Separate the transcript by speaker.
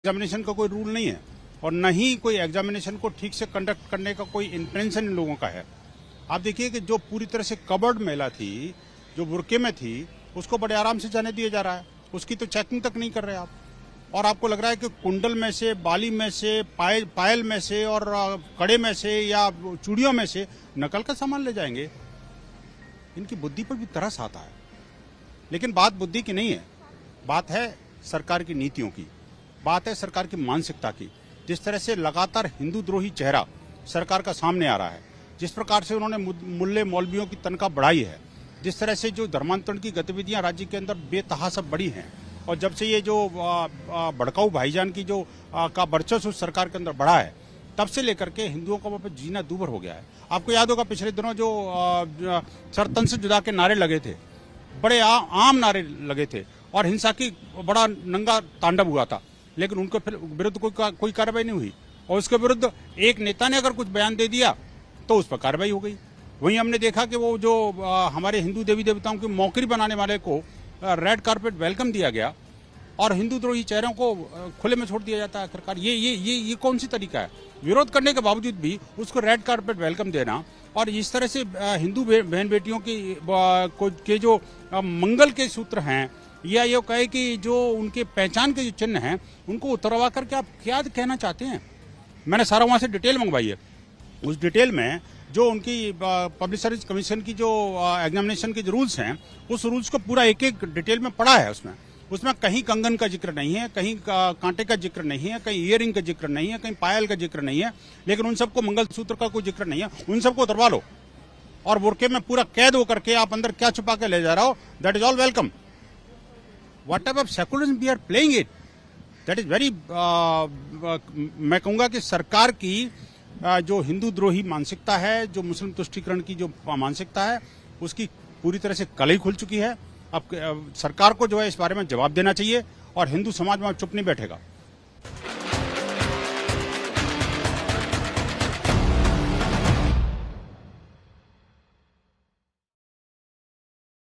Speaker 1: Examination का कोई rule नहीं है और न ही कोई एग्जामिनेशन को ठीक से कंडक्ट करने का कोई इंटेंशन इन लोगों का है। आप देखिए कि जो पूरी तरह से कवर्ड महिला थी, जो बुर्के में थी, उसको बड़े आराम से जाने दिया जा रहा है। उसकी तो चेकिंग तक नहीं कर रहे आप। और आपको लग रहा है कि कुंडल में से, बाली में से, पायल में से और कड़े में से या चूड़ियों में से नकल का सामान ले जाएंगे। इनकी बुद्धि पर भी तरस आता है। लेकिन बात बुद्धि की नहीं है, बात है सरकार की नीतियों की, बात है सरकार की मानसिकता की। जिस तरह से लगातार हिंदू द्रोही चेहरा सरकार का सामने आ रहा है, जिस प्रकार से उन्होंने मुल्ले मौलवियों की तनख्वाह बढ़ाई है, जिस तरह से जो धर्मांतरण की गतिविधियां राज्य के अंदर बेतहाशा बढ़ी हैं, और जब से ये जो भड़काऊ भाईजान की जो का वर्चस्व सरकार के अंदर बढ़ा है, तब से लेकर के हिंदुओं का वहां पर जीना दूभर हो गया है। आपको याद होगा पिछले दिनों जो सरतन से जुदा के नारे लगे थे, बड़े आम नारे लगे थे और हिंसा की बड़ा नंगा तांडव हुआ था, लेकिन उनके फिर विरुद्ध कोई कार्रवाई नहीं हुई। और उसके विरुद्ध एक नेता ने अगर कुछ बयान दे दिया तो उस पर कार्रवाई हो गई। वहीं हमने देखा कि वो जो हमारे हिंदू देवी देवताओं की मौकरी बनाने वाले को रेड कारपेट वेलकम दिया गया और हिंदू द्रोही चेहरों को खुले में छोड़ दिया जाता है। आखिरकार ये कौन सी तरीका है? विरोध करने के बावजूद भी उसको रेड कारपेट वेलकम देना और इस तरह से हिंदू बहन बेटियों के जो मंगल के सूत्र हैं, या ये कहे कि जो उनके पहचान के जो चिन्ह हैं उनको उतरवा करके आप क्या कहना चाहते हैं? मैंने सारा वहां से डिटेल मंगवाई है। उस डिटेल में जो उनकी पब्लिक सर्विस कमीशन की जो एग्जामिनेशन के जो रूल्स हैं, उस रूल्स को पूरा एक एक डिटेल में पढ़ा है। उसमें कहीं कंगन का जिक्र नहीं है, कहीं कांटे का जिक्र नहीं है, कहीं ईयरिंग का जिक्र नहीं है, कहीं पायल का जिक्र नहीं है, लेकिन उन सबको मंगलसूत्र का कोई जिक्र नहीं है। उन सबको उतरवा लो और बुर्के में पूरा कैद होकर के आप अंदर क्या छुपा के ले जा रहा हो, that is all welcome. Whatever secularism we are playing it, that is very मैं कहूंगा कि सरकार की जो हिंदू द्रोही मानसिकता है, जो मुस्लिम तुष्टीकरण की जो मानसिकता है, उसकी पूरी तरह से कलई खुल चुकी है। अब सरकार को जो है इस बारे में जवाब देना चाहिए और हिंदू समाज वहां चुप नहीं बैठेगा।